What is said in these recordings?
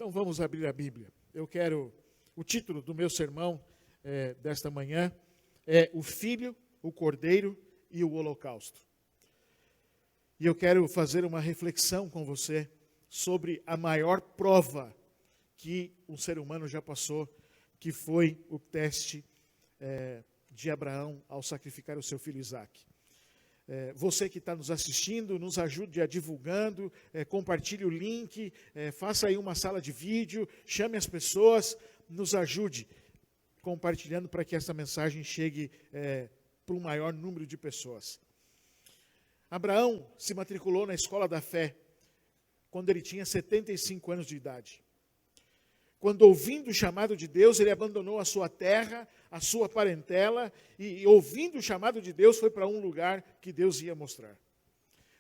Então vamos abrir a Bíblia. O título do meu sermão desta manhã é O Filho, o Cordeiro e o Holocausto. E eu quero fazer uma reflexão com você sobre a maior prova que um ser humano já passou, que foi o teste de Abraão ao sacrificar o seu filho Isaque. Você que está nos assistindo, nos ajude a divulgando, compartilhe o link, faça aí uma sala de vídeo, chame as pessoas, nos ajude compartilhando para que essa mensagem chegue para um maior número de pessoas. Abraão se matriculou na escola da fé quando ele tinha 75 anos de idade. Quando, ouvindo o chamado de Deus, ele abandonou a sua terra, a sua parentela, e ouvindo o chamado de Deus, foi para um lugar que Deus ia mostrar.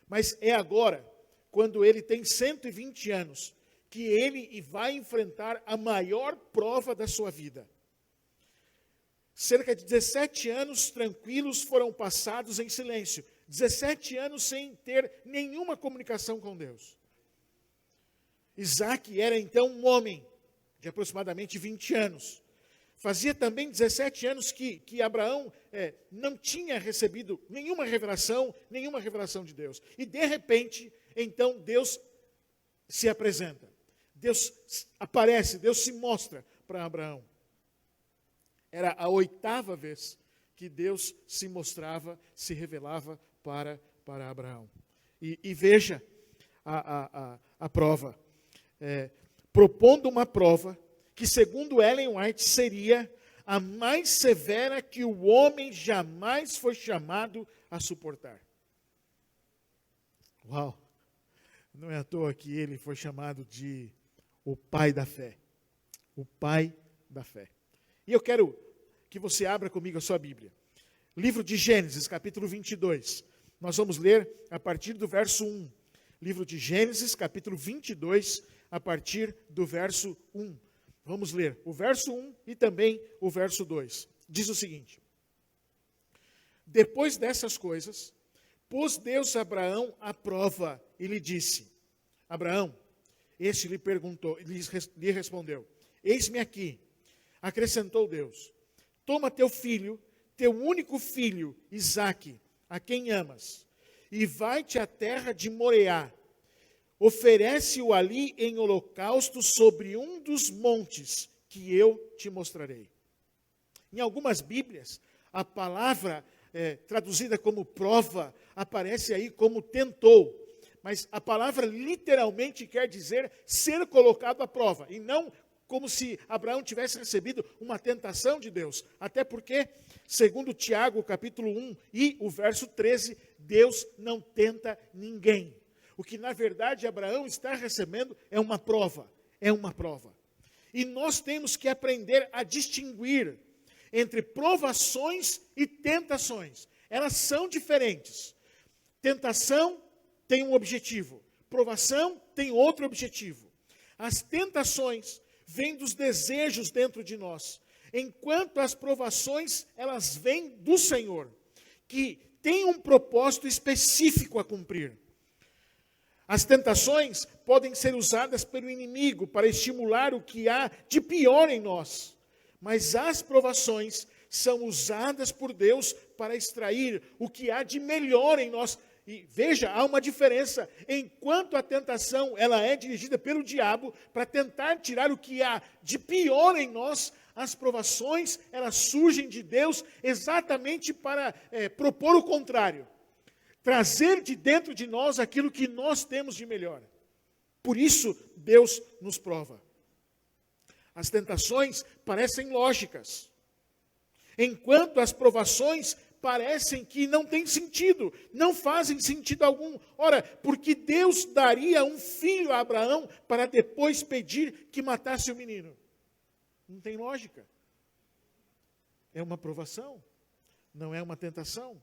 Mas é agora, quando ele tem 120 anos, que ele vai enfrentar a maior prova da sua vida. Cerca de 17 anos tranquilos foram passados em silêncio. 17 anos sem ter nenhuma comunicação com Deus. Isaque era então um homem de aproximadamente 20 anos. Fazia também 17 anos que Abraão não tinha recebido nenhuma revelação de Deus. E de repente, então Deus se apresenta. Deus aparece, Deus se mostra para Abraão. Era a 8ª vez que Deus se mostrava, se revelava para Abraão. E veja a prova. Propondo uma prova que, segundo Ellen White, seria a mais severa que o homem jamais foi chamado a suportar. Uau! Não é à toa que ele foi chamado de o pai da fé. O pai da fé. E eu quero que você abra comigo a sua Bíblia. Livro de Gênesis, capítulo 22. Nós vamos ler a partir do verso 1. Livro de Gênesis, capítulo 22, a partir do verso 1. Vamos ler o verso 1 e também o verso 2. Diz o seguinte: Depois dessas coisas, pôs Deus a Abraão à prova e lhe disse: Abraão, este lhe perguntou, lhe respondeu: Eis-me aqui. Acrescentou Deus: Toma teu filho, teu único filho, Isaque, a quem amas, e vai-te à terra de Moreá. Oferece-o ali em holocausto sobre um dos montes que eu te mostrarei. Em algumas Bíblias, a palavra traduzida como prova aparece aí como tentou. Mas a palavra literalmente quer dizer ser colocado à prova. E não como se Abraão tivesse recebido uma tentação de Deus. Até porque, segundo Tiago, capítulo 1 e o verso 13, Deus não tenta ninguém. O que, na verdade, Abraão está recebendo é uma prova. É uma prova. E nós temos que aprender a distinguir entre provações e tentações. Elas são diferentes. Tentação tem um objetivo. Provação tem outro objetivo. As tentações vêm dos desejos dentro de nós. Enquanto as provações, elas vêm do Senhor, que tem um propósito específico a cumprir. As tentações podem ser usadas pelo inimigo para estimular o que há de pior em nós. Mas as provações são usadas por Deus para extrair o que há de melhor em nós. E veja, há uma diferença. Enquanto a tentação ela é dirigida pelo diabo para tentar tirar o que há de pior em nós, as provações elas surgem de Deus exatamente para propor o contrário. Trazer de dentro de nós aquilo que nós temos de melhor. Por isso, Deus nos prova. As tentações parecem lógicas, enquanto as provações parecem que não têm sentido, não fazem sentido algum. Ora, porque Deus daria um filho a Abraão para depois pedir que matasse o menino? Não tem lógica. É uma provação, não é uma tentação.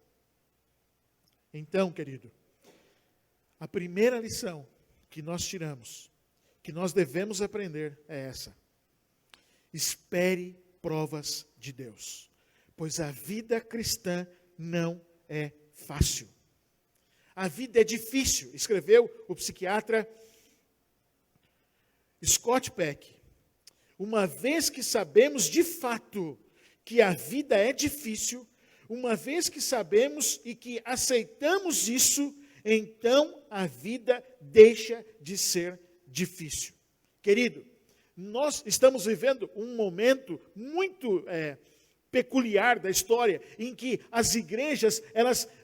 Então, querido, a primeira lição que nós tiramos, que nós devemos aprender é essa. Espere provas de Deus, pois a vida cristã não é fácil. A vida é difícil, escreveu o psiquiatra Scott Peck, uma vez que sabemos de fato que a vida é difícil, uma vez que sabemos e que aceitamos isso, então a vida deixa de ser difícil. Querido, nós estamos vivendo um momento muito peculiar da história, em que as igrejas,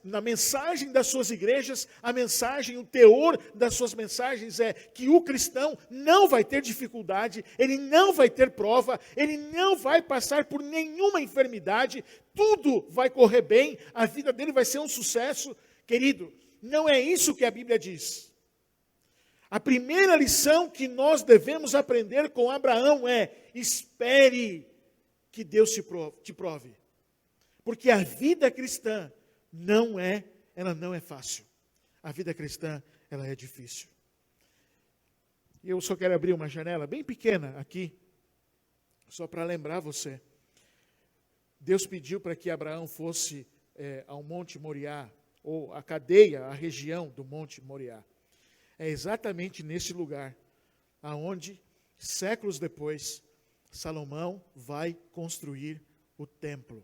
na mensagem das suas igrejas, a mensagem, o teor das suas mensagens é que o cristão não vai ter dificuldade, ele não vai ter prova, ele não vai passar por nenhuma enfermidade, tudo vai correr bem, a vida dele vai ser um sucesso. Querido, não é isso que a Bíblia diz. A primeira lição que nós devemos aprender com Abraão é: espere que Deus te prove. Porque a vida cristã ela não é fácil. A vida cristã, ela é difícil. Eu só quero abrir uma janela bem pequena aqui, só para lembrar você. Deus pediu para que Abraão fosse ao Monte Moriá, ou a cadeia, a região do Monte Moriá. É exatamente nesse lugar, aonde, séculos depois, Salomão vai construir o templo.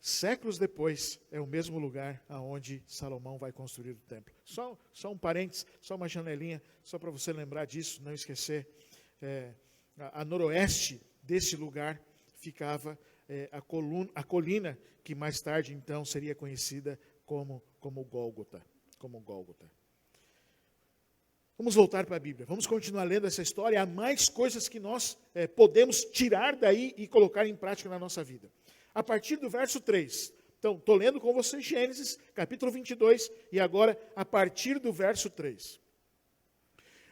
Séculos depois, é o mesmo lugar aonde Salomão vai construir o templo. Só um parênteses, só uma janelinha, só para você lembrar disso, não esquecer. A noroeste desse lugar ficava a colina que mais tarde, então, seria conhecida como Gólgota. Vamos voltar para a Bíblia, vamos continuar lendo essa história. Há mais coisas que nós podemos tirar daí e colocar em prática na nossa vida. A partir do verso 3, então, estou lendo com você Gênesis, capítulo 22, e agora a partir do verso 3.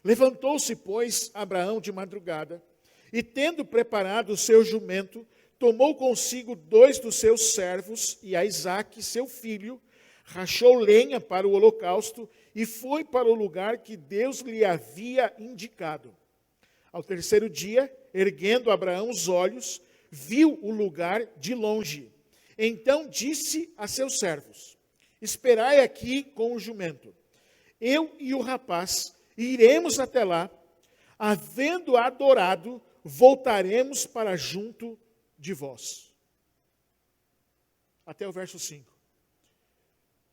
Levantou-se, pois, Abraão de madrugada, e tendo preparado o seu jumento, tomou consigo 2 dos seus servos e a Isaque, seu filho, rachou lenha para o holocausto e foi para o lugar que Deus lhe havia indicado. Ao terceiro dia, erguendo Abraão os olhos, viu o lugar de longe. Então disse a seus servos: esperai aqui com o jumento. Eu e o rapaz iremos até lá, havendo adorado, voltaremos para junto de vós. Até o verso 5.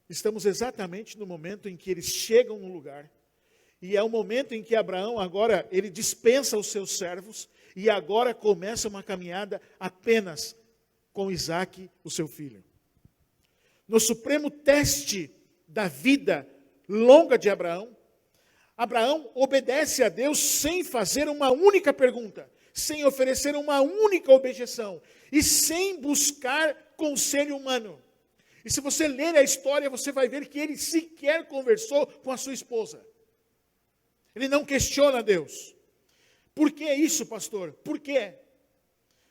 Estamos exatamente no momento em que eles chegam no lugar, e é o momento em que Abraão agora, ele dispensa os seus servos, e agora começa uma caminhada apenas com Isaque, o seu filho. No supremo teste da vida longa de Abraão, Abraão obedece a Deus sem fazer uma única pergunta, sem oferecer uma única objeção, e sem buscar conselho humano. E se você ler a história, você vai ver que ele sequer conversou com a sua esposa. Ele não questiona Deus. Por que isso, pastor? Por quê?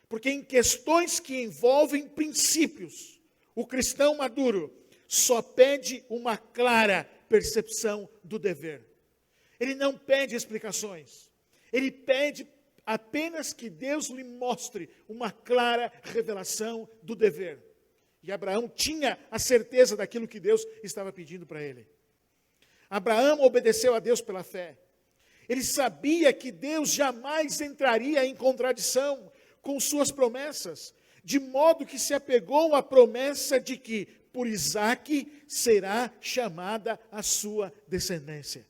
Porque em questões que envolvem princípios, o cristão maduro só pede uma clara percepção do dever. Ele não pede explicações. Ele pede apenas que Deus lhe mostre uma clara revelação do dever. E Abraão tinha a certeza daquilo que Deus estava pedindo para ele. Abraão obedeceu a Deus pela fé. Ele sabia que Deus jamais entraria em contradição com suas promessas, de modo que se apegou à promessa de que por Isaque será chamada a sua descendência.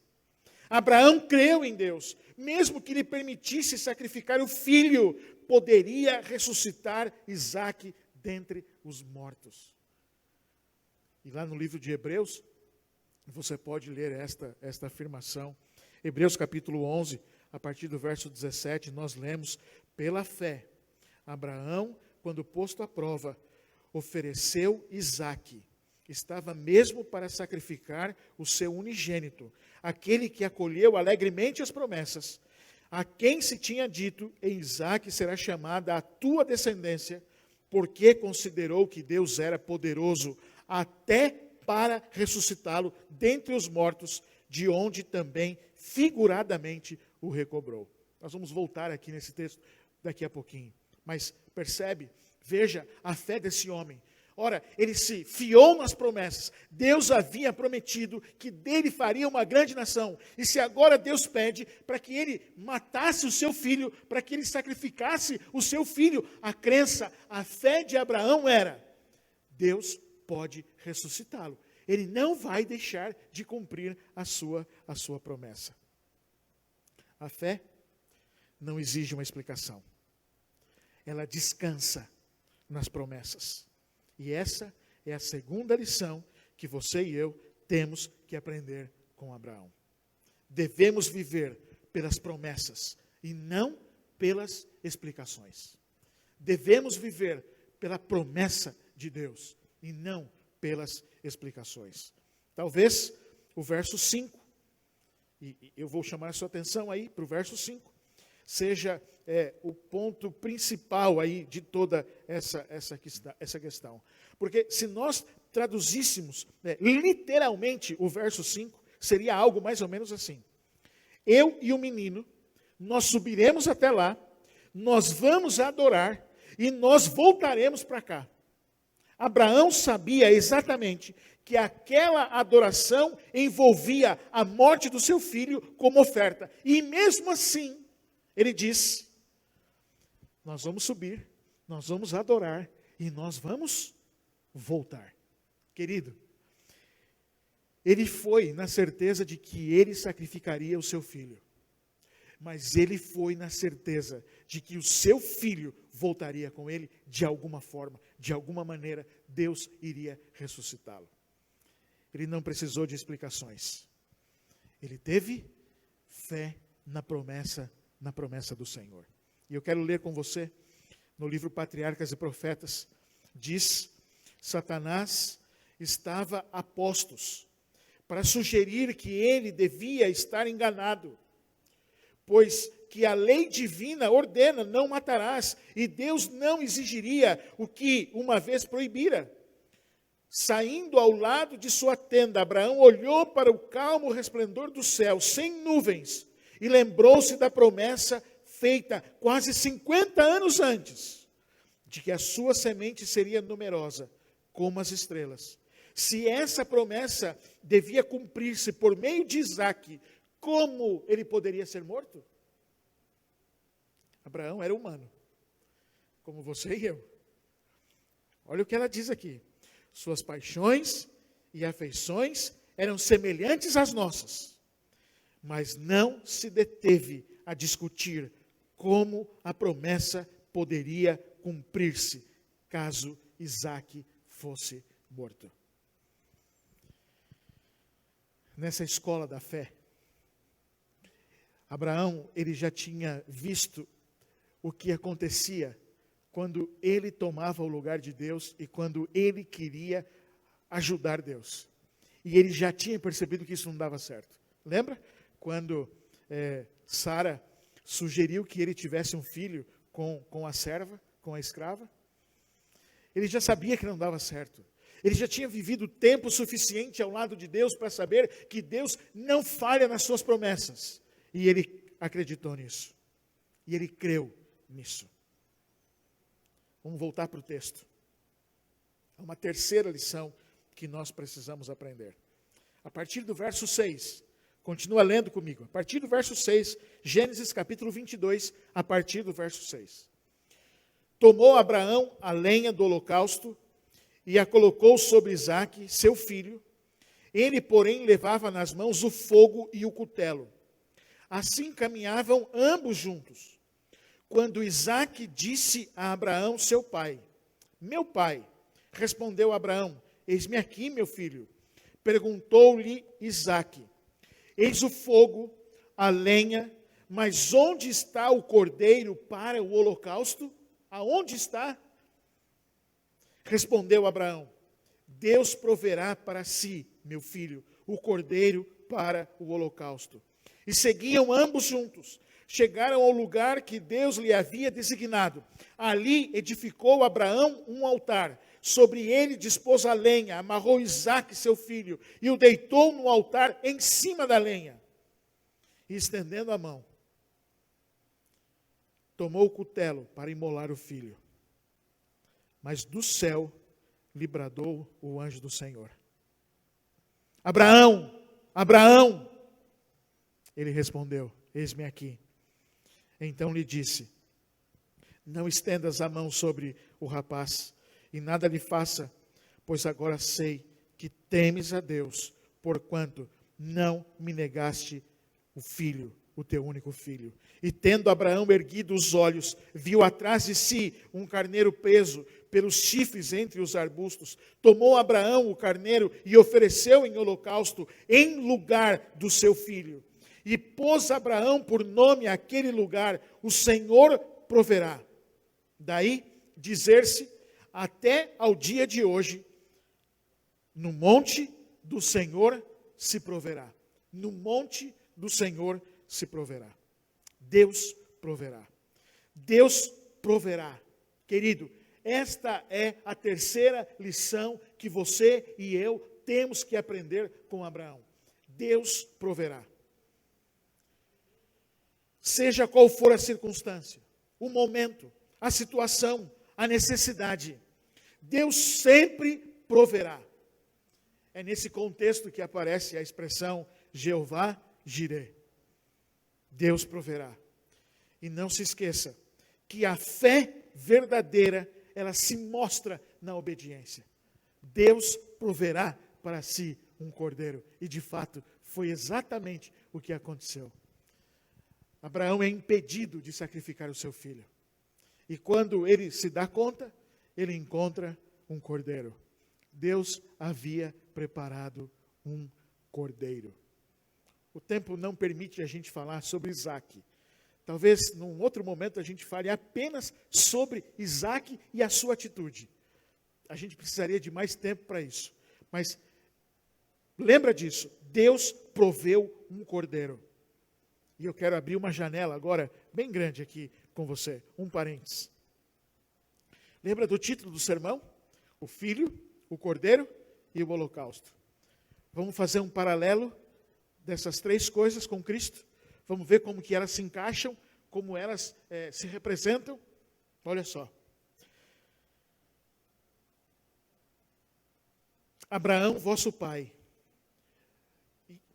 Abraão creu em Deus, mesmo que lhe permitisse sacrificar o filho, poderia ressuscitar Isaque dentre os mortos. E lá no livro de Hebreus, você pode ler esta afirmação. Hebreus capítulo 11, a partir do verso 17, nós lemos: pela fé, Abraão, quando posto à prova, ofereceu Isaque. Estava mesmo para sacrificar o seu unigênito, aquele que acolheu alegremente as promessas, a quem se tinha dito: em Isaque será chamada a tua descendência, porque considerou que Deus era poderoso até para ressuscitá-lo dentre os mortos, de onde também figuradamente o recobrou. Nós vamos voltar aqui nesse texto daqui a pouquinho. Mas percebe, veja a fé desse homem. Ora, ele se fiou nas promessas. Deus havia prometido que dele faria uma grande nação. E se agora Deus pede para que ele matasse o seu filho, para que ele sacrificasse o seu filho, a crença, a fé de Abraão era: Deus pode ressuscitá-lo. Ele não vai deixar de cumprir a sua promessa. A fé não exige uma explicação. Ela descansa nas promessas. E essa é a segunda lição que você e eu temos que aprender com Abraão. Devemos viver pelas promessas e não pelas explicações. Devemos viver pela promessa de Deus e não pelas explicações. Talvez o verso 5, e eu vou chamar a sua atenção aí para o verso 5, seja o ponto principal aí de toda essa questão. Porque se nós traduzíssemos literalmente o verso 5, seria algo mais ou menos assim: eu e o menino, nós subiremos até lá, nós vamos adorar e nós voltaremos para cá. Abraão sabia exatamente que aquela adoração envolvia a morte do seu filho como oferta. E mesmo assim, ele diz: nós vamos subir, nós vamos adorar e nós vamos voltar. Querido, ele foi na certeza de que ele sacrificaria o seu filho. Mas ele foi na certeza de que o seu filho voltaria com ele de alguma forma, de alguma maneira, Deus iria ressuscitá-lo. Ele não precisou de explicações. Ele teve fé na promessa do Senhor. E eu quero ler com você, no livro Patriarcas e Profetas, diz: Satanás estava a postos para sugerir que ele devia estar enganado, pois que a lei divina ordena: não matarás, e Deus não exigiria o que uma vez proibira. Saindo ao lado de sua tenda, Abraão olhou para o calmo resplendor do céu, sem nuvens, e lembrou-se da promessa feita quase 50 anos antes, de que a sua semente seria numerosa como as estrelas. Se essa promessa devia cumprir-se por meio de Isaque, como ele poderia ser morto? Abraão era humano, como você e eu. Olha o que ela diz aqui: suas paixões e afeições eram semelhantes às nossas, mas não se deteve a discutir como a promessa poderia cumprir-se caso Isaque fosse morto. Nessa escola da fé, Abraão, ele já tinha visto o que acontecia quando ele tomava o lugar de Deus e quando ele queria ajudar Deus. E ele já tinha percebido que isso não dava certo. Lembra quando Sara sugeriu que ele tivesse um filho com a serva, com a escrava? Ele já sabia que não dava certo. Ele já tinha vivido tempo suficiente ao lado de Deus para saber que Deus não falha nas suas promessas. E ele acreditou nisso. E ele creu nisso. Vamos voltar para o texto. Há uma terceira lição que nós precisamos aprender. A partir do verso 6, continua lendo comigo. A partir do verso 6, Gênesis capítulo 22, a partir do verso 6. Tomou Abraão a lenha do holocausto e a colocou sobre Isaque, seu filho. Ele, porém, levava nas mãos o fogo e o cutelo. Assim caminhavam ambos juntos. Quando Isaque disse a Abraão, seu pai: meu pai, respondeu Abraão: eis-me aqui, meu filho. Perguntou-lhe Isaque: eis o fogo, a lenha, mas onde está o cordeiro para o holocausto? Aonde está? Respondeu Abraão: Deus proverá para si, meu filho, o cordeiro para o holocausto. E seguiam ambos juntos. Chegaram ao lugar que Deus lhe havia designado. Ali edificou Abraão um altar. Sobre ele dispôs a lenha, amarrou Isaque, seu filho, e o deitou no altar em cima da lenha. E estendendo a mão, tomou o cutelo para imolar o filho. Mas do céu lhe bradou o anjo do Senhor: Abraão, Abraão! Ele respondeu: eis-me aqui. Então lhe disse: não estendas a mão sobre o rapaz, e nada lhe faça, pois agora sei que temes a Deus, porquanto não me negaste o filho, o teu único filho. E tendo Abraão erguido os olhos, viu atrás de si um carneiro preso pelos chifres entre os arbustos. Tomou Abraão o carneiro e ofereceu em holocausto em lugar do seu filho. E pôs Abraão por nome àquele lugar: o Senhor proverá. Daí dizer-se, até ao dia de hoje, no monte do Senhor se proverá. No monte do Senhor se proverá. Deus proverá. Deus proverá. Querido, esta é a terceira lição que você e eu temos que aprender com Abraão. Deus proverá. Seja qual for a circunstância, o momento, a situação, a necessidade, Deus sempre proverá. É nesse contexto que aparece a expressão Jeová Jireh. Deus proverá. E não se esqueça que a fé verdadeira, ela se mostra na obediência. Deus proverá para si um cordeiro. E de fato, foi exatamente o que aconteceu. Abraão é impedido de sacrificar o seu filho. E quando ele se dá conta, ele encontra um cordeiro. Deus havia preparado um cordeiro. O tempo não permite a gente falar sobre Isaac. Talvez num outro momento a gente fale apenas sobre Isaac e a sua atitude. A gente precisaria de mais tempo para isso. Mas lembra disso, Deus proveu um cordeiro. E eu quero abrir uma janela agora, bem grande aqui com você, um parênteses. Lembra do título do sermão? O filho, o cordeiro e o holocausto. Vamos fazer um paralelo dessas três coisas com Cristo. Vamos ver como que elas se encaixam, como elas se representam. Olha só. Abraão, vosso pai.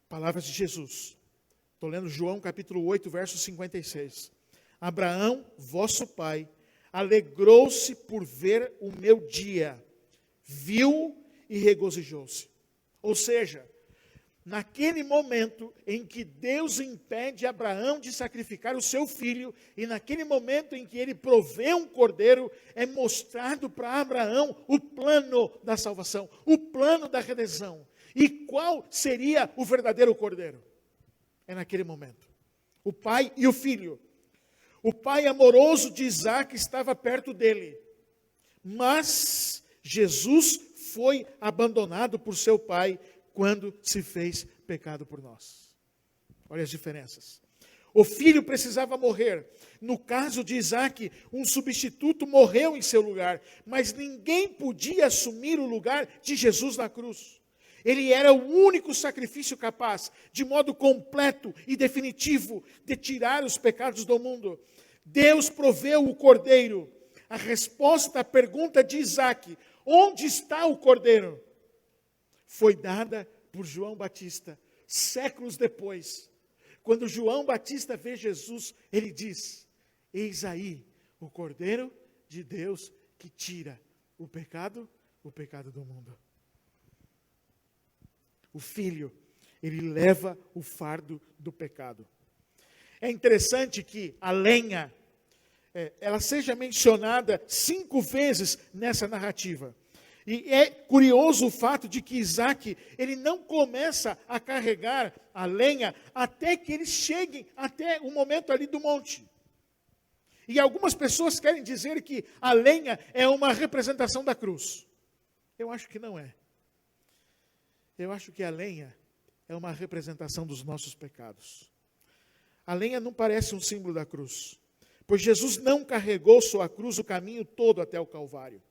Palavras de Jesus. Estou lendo João capítulo 8, verso 56. Abraão, vosso pai, alegrou-se por ver o meu dia, viu e regozijou-se. Ou seja, naquele momento em que Deus impede Abraão de sacrificar o seu filho, e naquele momento em que ele provê um cordeiro, é mostrado para Abraão o plano da salvação, o plano da redenção. E qual seria o verdadeiro cordeiro? É naquele momento. O pai e o filho. O pai amoroso de Isaac estava perto dele. Mas Jesus foi abandonado por seu pai quando se fez pecado por nós. Olha as diferenças. O filho precisava morrer. No caso de Isaac, um substituto morreu em seu lugar. Mas ninguém podia assumir o lugar de Jesus na cruz. Ele era o único sacrifício capaz, de modo completo e definitivo, de tirar os pecados do mundo. Deus proveu o cordeiro. A resposta à pergunta de Isaac, onde está o cordeiro? Foi dada por João Batista, séculos depois. Quando João Batista vê Jesus, ele diz: eis aí o cordeiro de Deus que tira o pecado do mundo. O filho, ele leva o fardo do pecado. É interessante que a lenha, ela seja mencionada 5 vezes nessa narrativa. E é curioso o fato de que Isaac, ele não começa a carregar a lenha até que eles cheguem até o momento ali do monte. E algumas pessoas querem dizer que a lenha é uma representação da cruz. Eu acho que não é. Eu acho que a lenha é uma representação dos nossos pecados. A lenha não parece um símbolo da cruz, pois Jesus não carregou sua cruz o caminho todo até o Calvário.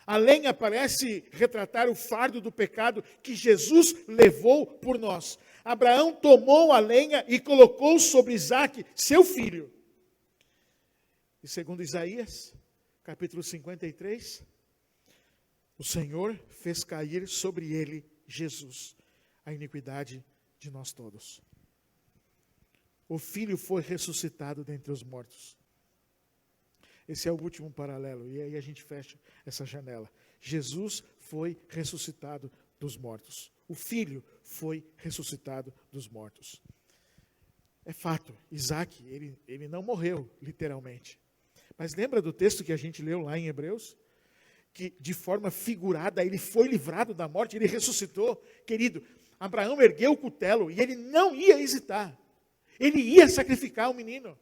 A lenha parece retratar o fardo do pecado que Jesus levou por nós. Abraão tomou a lenha e colocou sobre Isaac, seu filho. E segundo Isaías, capítulo 53, o Senhor fez cair sobre ele, Jesus, a iniquidade de nós todos. O Filho foi ressuscitado dentre os mortos. Esse é o último paralelo, e aí a gente fecha essa janela. Jesus foi ressuscitado dos mortos. O Filho foi ressuscitado dos mortos. É fato, Isaac, ele não morreu, literalmente. Mas lembra do texto que a gente leu lá em Hebreus? Que de forma figurada ele foi livrado da morte, ele ressuscitou. Querido, Abraão ergueu o cutelo e ele não ia hesitar. Ele ia sacrificar o menino.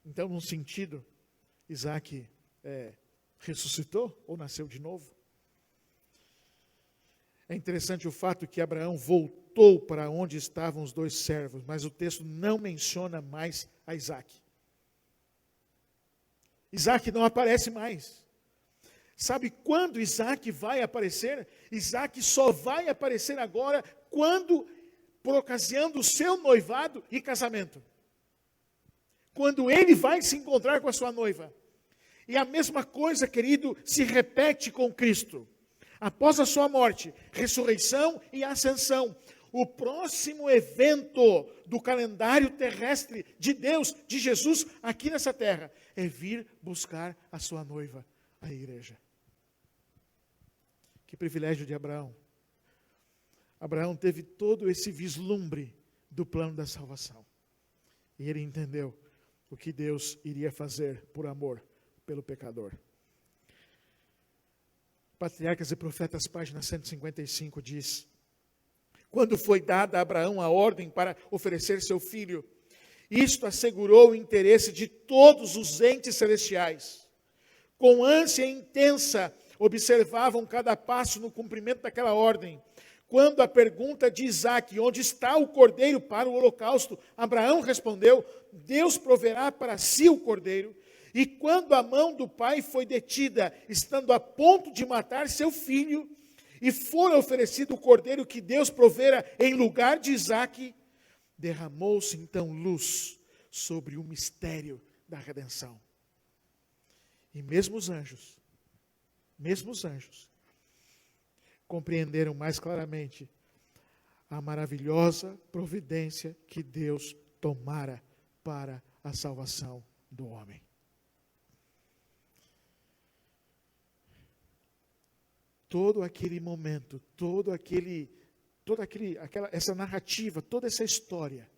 Então, num sentido, Isaac ressuscitou ou nasceu de novo. É interessante o fato que Abraão voltou para onde estavam os dois servos, mas o texto não menciona mais a Isaac. Isaac não aparece mais. Sabe quando Isaac vai aparecer? Isaac só vai aparecer agora quando, por ocasião do seu noivado e casamento. Quando ele vai se encontrar com a sua noiva. E a mesma coisa, querido, se repete com Cristo. Após a sua morte, ressurreição e ascensão, o próximo evento do calendário terrestre de Deus, de Jesus, aqui nessa terra, é vir buscar a sua noiva, a igreja. Que privilégio de Abraão. Abraão teve todo esse vislumbre do plano da salvação. E ele entendeu o que Deus iria fazer por amor pelo pecador. Patriarcas e Profetas, página 155, diz: quando foi dada a Abraão a ordem para oferecer seu filho, isto assegurou o interesse de todos os entes celestiais. Com ânsia intensa, observavam cada passo no cumprimento daquela ordem. Quando a pergunta de Isaac, onde está o cordeiro para o holocausto, Abraão respondeu: Deus proverá para si o cordeiro. E quando a mão do pai foi detida, estando a ponto de matar seu filho, e for oferecido o cordeiro que Deus provera em lugar de Isaac, derramou-se então luz sobre o mistério da redenção. E mesmo os anjos, compreenderam mais claramente a maravilhosa providência que Deus tomara para a salvação do homem. Todo aquele momento, essa narrativa, toda essa história,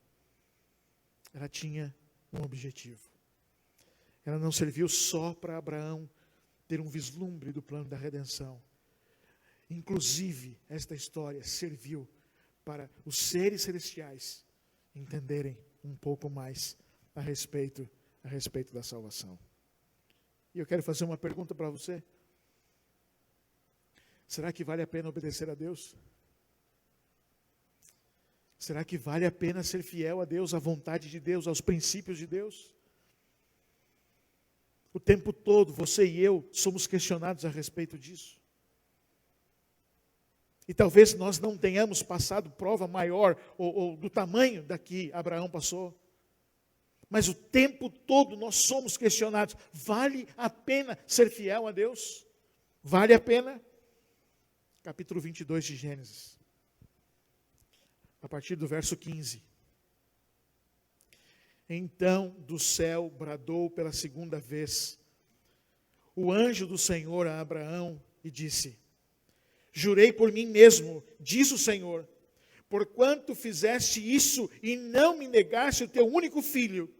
ela tinha um objetivo. Ela não serviu só para Abraão ter um vislumbre do plano da redenção. Inclusive, esta história serviu para os seres celestiais entenderem um pouco mais a respeito da salvação. E eu quero fazer uma pergunta para você. Será que vale a pena obedecer a Deus? Será que vale a pena ser fiel a Deus, à vontade de Deus, aos princípios de Deus? O tempo todo, você e eu somos questionados a respeito disso. E talvez nós não tenhamos passado prova maior ou do tamanho da que Abraão passou. Mas o tempo todo nós somos questionados. Vale a pena ser fiel a Deus? Vale a pena? Capítulo 22 de Gênesis. A partir do verso 15. Então do céu bradou pela segunda vez o anjo do Senhor a Abraão e disse: jurei por mim mesmo, diz o Senhor, porquanto fizeste isso e não me negaste o teu único filho,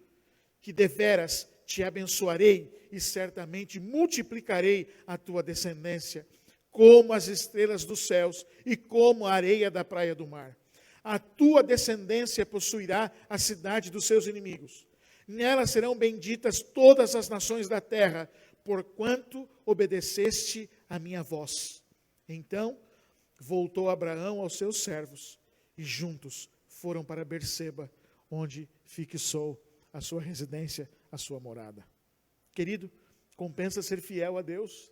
que deveras te abençoarei e certamente multiplicarei a tua descendência, como as estrelas dos céus e como a areia da praia do mar. A tua descendência possuirá a cidade dos seus inimigos. Nela serão benditas todas as nações da terra, porquanto obedeceste a minha voz. Então voltou Abraão aos seus servos, e juntos foram para Berseba, onde fixou a sua residência, a sua morada. Querido, compensa ser fiel a Deus?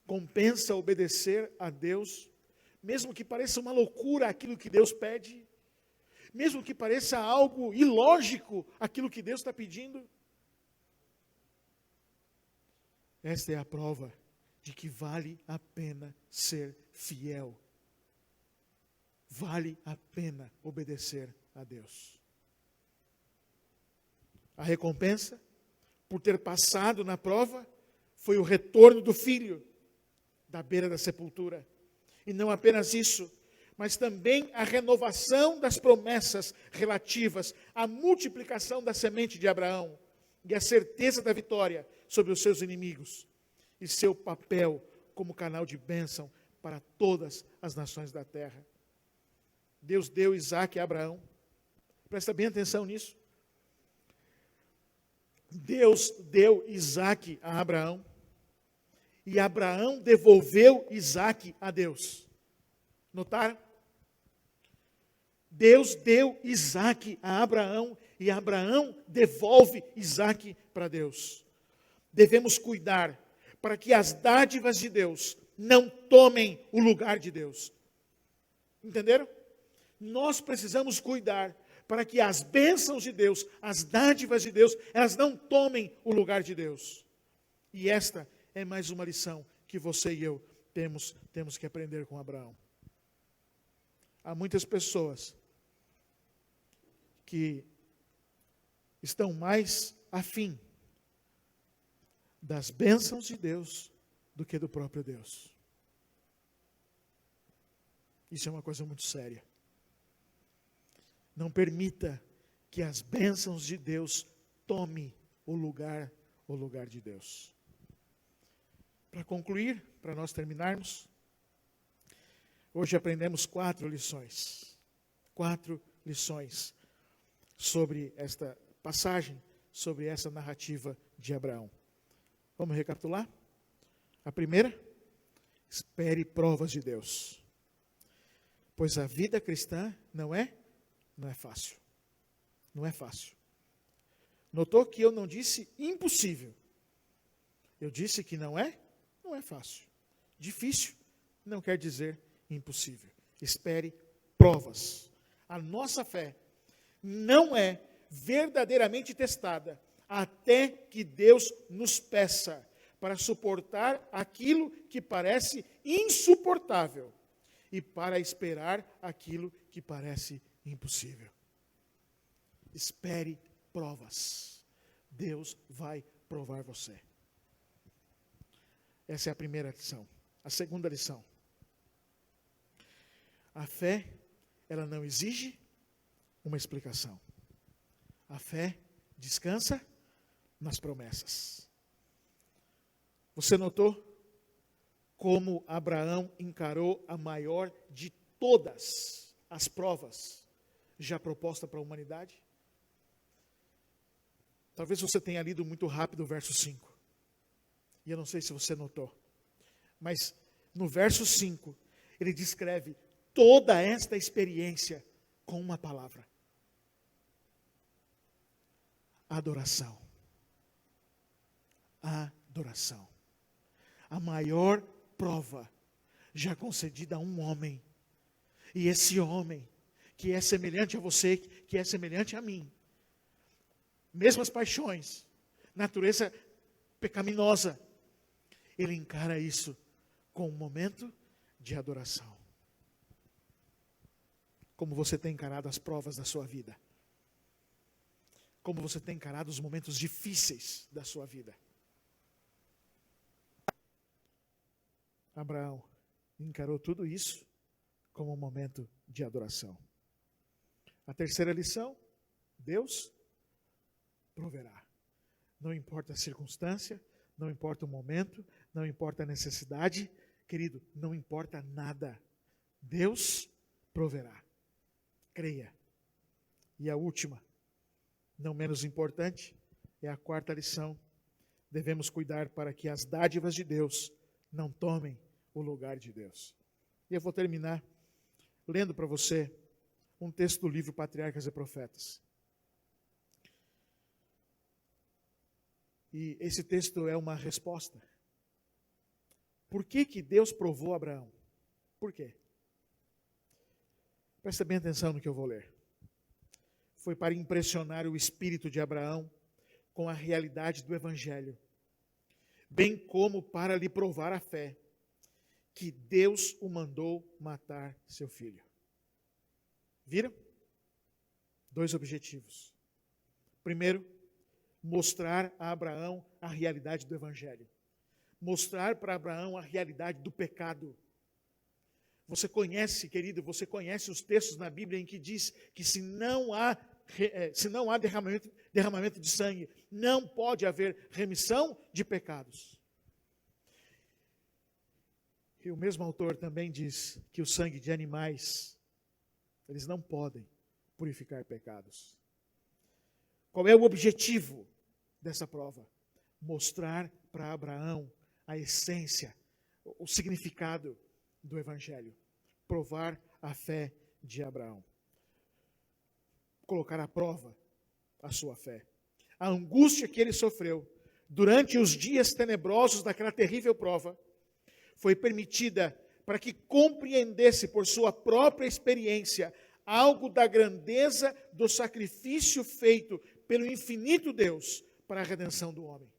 Compensa obedecer a Deus, mesmo que pareça uma loucura aquilo que Deus pede, mesmo que pareça algo ilógico aquilo que Deus está pedindo? Esta é a prova de que vale a pena ser fiel. Vale a pena obedecer a Deus. A recompensa, por ter passado na prova, foi o retorno do filho da beira da sepultura. E não apenas isso, mas também a renovação das promessas relativas à multiplicação da semente de Abraão e a certeza da vitória sobre os seus inimigos e seu papel como canal de bênção para todas as nações da terra. Deus deu Isaque a Abraão. Presta bem atenção nisso. Deus deu Isaque a Abraão e Abraão devolveu Isaque a Deus. Notaram? Deus deu Isaque a Abraão e Abraão devolve Isaque para Deus. Devemos cuidar para que as dádivas de Deus não tomem o lugar de Deus. Entenderam? Nós precisamos cuidar para que as bênçãos de Deus, as dádivas de Deus, elas não tomem o lugar de Deus. E esta é mais uma lição que você e eu temos que aprender com Abraão. Há muitas pessoas que estão mais afim das bênçãos de Deus do que do próprio Deus. Isso é uma coisa muito séria. Não permita que as bênçãos de Deus tome o lugar de Deus. Para concluir, para nós terminarmos, hoje aprendemos 4 lições. 4 lições sobre esta passagem, sobre essa narrativa de Abraão. Vamos recapitular? A primeira, espere provas de Deus. Pois a vida cristã não é fácil. Não é fácil. Notou que eu não disse impossível. Eu disse que não é fácil. Difícil não quer dizer impossível. Espere provas. A nossa fé não é verdadeiramente testada até que Deus nos peça para suportar aquilo que parece insuportável e para esperar aquilo que parece impossível. Espere provas. Deus vai provar você. Essa é a primeira lição. A segunda lição. A fé, ela não exige uma explicação. A fé descansa nas promessas. Você notou como Abraão encarou a maior de todas as provas já proposta para a humanidade? Talvez você tenha lido muito rápido o verso 5. E eu não sei se você notou. Mas no verso 5, ele descreve toda esta experiência com uma palavra: adoração. Adoração. A maior prova já concedida a um homem. E esse homem, que é semelhante a você, que é semelhante a mim, mesmas paixões, natureza pecaminosa, ele encara isso com um momento de adoração. Como você tem encarado as provas da sua vida? Como você tem encarado os momentos difíceis da sua vida? Abraão encarou tudo isso como um momento de adoração. A terceira lição: Deus proverá. Não importa a circunstância, não importa o momento, não importa a necessidade, querido, não importa nada. Deus proverá. Creia. E a última, não menos importante, é a quarta lição. Devemos cuidar para que as dádivas de Deus não tomem o lugar de Deus. E eu vou terminar lendo para você um texto do livro Patriarcas e Profetas. E esse texto é uma resposta. Por que Deus provou Abraão? Por quê? Presta bem atenção no que eu vou ler. Foi para impressionar o espírito de Abraão com a realidade do Evangelho, bem como para lhe provar a fé, que Deus o mandou matar seu filho. Viram? 2 objetivos. Primeiro, mostrar a Abraão a realidade do Evangelho. Mostrar para Abraão a realidade do pecado. Você conhece, querido, você conhece os textos na Bíblia em que diz que se não há derramamento de sangue, não pode haver remissão de pecados. E o mesmo autor também diz que o sangue de animais, eles não podem purificar pecados. Qual é o objetivo dessa prova? Mostrar para Abraão a essência, o significado do Evangelho. Provar a fé de Abraão. Colocar à prova a sua fé. A angústia que ele sofreu durante os dias tenebrosos daquela terrível prova foi permitida para que compreendesse por sua própria experiência algo da grandeza do sacrifício feito pelo infinito Deus para a redenção do homem.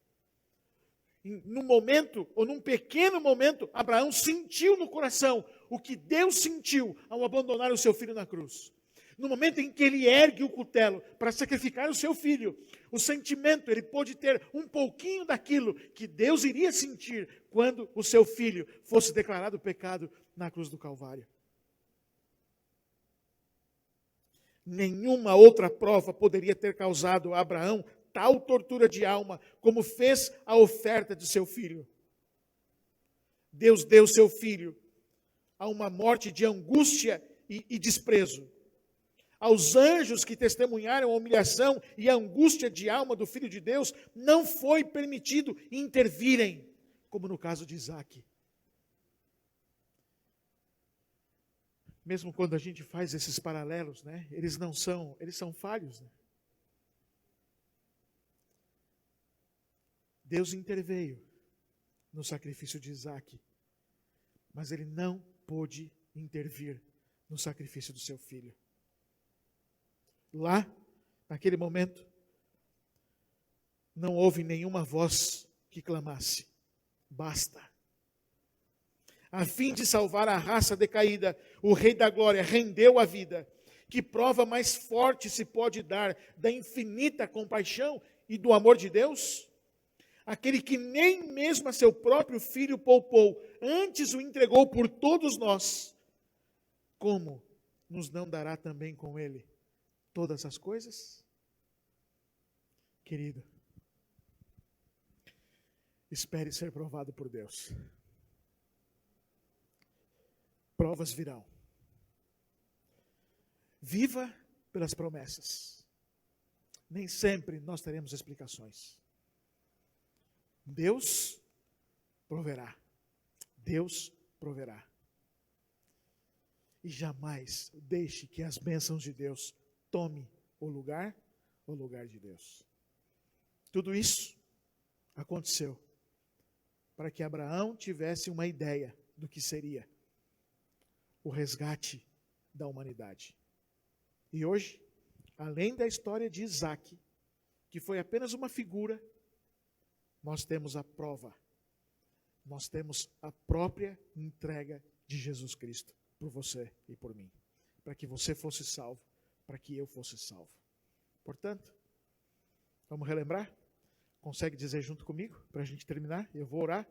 Num momento, ou num pequeno momento, Abraão sentiu no coração o que Deus sentiu ao abandonar o seu filho na cruz. No momento em que ele ergue o cutelo para sacrificar o seu filho, o sentimento, ele pôde ter um pouquinho daquilo que Deus iria sentir quando o seu filho fosse declarado pecado na cruz do Calvário. Nenhuma outra prova poderia ter causado a Abraão tal tortura de alma como fez a oferta de seu filho. Deus deu seu filho a uma morte de angústia e desprezo. Aos anjos que testemunharam a humilhação e a angústia de alma do Filho de Deus, não foi permitido intervirem, como no caso de Isaque. Mesmo quando a gente faz esses paralelos, né, eles são falhos. Né? Deus interveio no sacrifício de Isaque, mas ele não pôde intervir no sacrifício do seu filho. Lá, naquele momento, não houve nenhuma voz que clamasse: basta. A fim de salvar a raça decaída, o Rei da Glória rendeu a vida. Que prova mais forte se pode dar da infinita compaixão e do amor de Deus? Aquele que nem mesmo a seu próprio filho poupou, antes o entregou por todos nós, como nos não dará também com ele todas as coisas? Querido, espere ser provado por Deus. Provas virão. Viva pelas promessas. Nem sempre nós teremos explicações. Deus proverá. Deus proverá. E jamais deixe que as bênçãos de Deus tome o lugar de Deus. Tudo isso aconteceu para que Abraão tivesse uma ideia do que seria o resgate da humanidade. E hoje, além da história de Isaque, que foi apenas uma figura, nós temos a prova. Nós temos a própria entrega de Jesus Cristo por você e por mim, para que você fosse salvo, para que eu fosse salvo. Portanto, vamos relembrar? Consegue dizer junto comigo, para a gente terminar? Eu vou orar.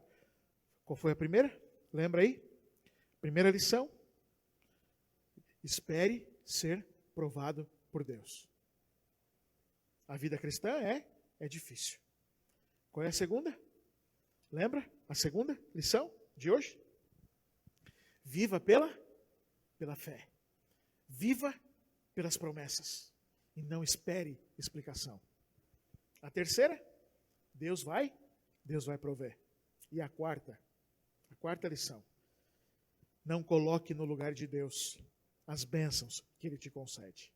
Qual foi a primeira? Lembra aí? Primeira lição: espere ser provado por Deus. A vida cristã é difícil. Qual é a segunda? Lembra? A segunda lição de hoje? Viva pela fé. Viva pelas promessas. E não espere explicação. A terceira? Deus vai prover. E a quarta lição: não coloque no lugar de Deus as bênçãos que Ele te concede.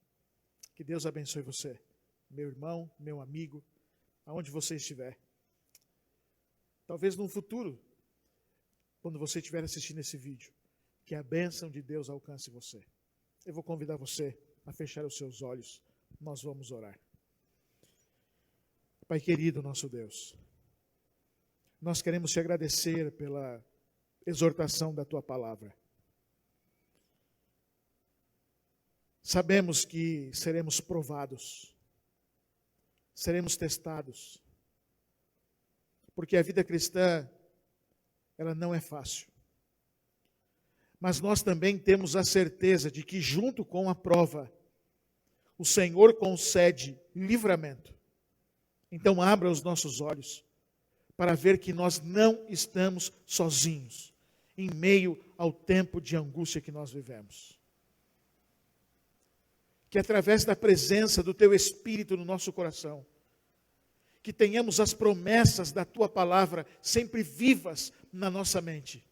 Que Deus abençoe você, meu irmão, meu amigo, aonde você estiver. Talvez num futuro, quando você estiver assistindo esse vídeo, que a bênção de Deus alcance você. Eu vou convidar você a fechar os seus olhos. Nós vamos orar. Pai querido, nosso Deus, nós queremos te agradecer pela exortação da tua palavra. Sabemos que seremos provados, seremos testados, porque a vida cristã, ela não é fácil. Mas nós também temos a certeza de que junto com a prova, o Senhor concede livramento. Então abra os nossos olhos para ver que nós não estamos sozinhos em meio ao tempo de angústia que nós vivemos. Que através da presença do Teu Espírito no nosso coração, que tenhamos as promessas da Tua palavra sempre vivas na nossa mente,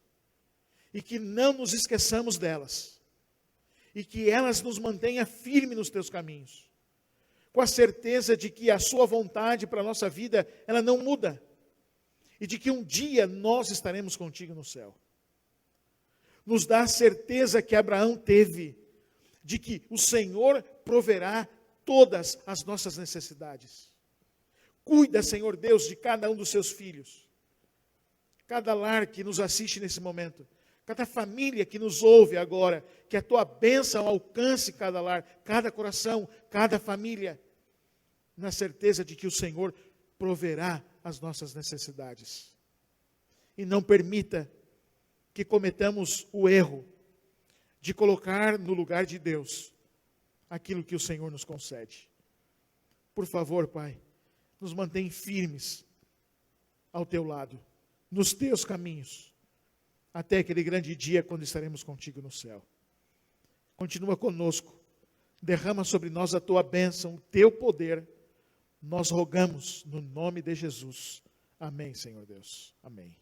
e que não nos esqueçamos delas, e que elas nos mantenham firmes nos Teus caminhos, com a certeza de que a Sua vontade para a nossa vida, ela não muda, e de que um dia nós estaremos contigo no céu. Nos dá a certeza que Abraão teve, de que o Senhor proverá todas as nossas necessidades. Cuida, Senhor Deus, de cada um dos seus filhos, cada lar que nos assiste nesse momento, cada família que nos ouve agora, que a tua bênção alcance cada lar, cada coração, cada família, na certeza de que o Senhor proverá as nossas necessidades. E não permita que cometamos o erro de colocar no lugar de Deus aquilo que o Senhor nos concede. Por favor, Pai, nos mantém firmes ao teu lado, nos teus caminhos, até aquele grande dia quando estaremos contigo no céu. Continua conosco, derrama sobre nós a tua bênção, o teu poder. Nós rogamos no nome de Jesus. Amém, Senhor Deus. Amém.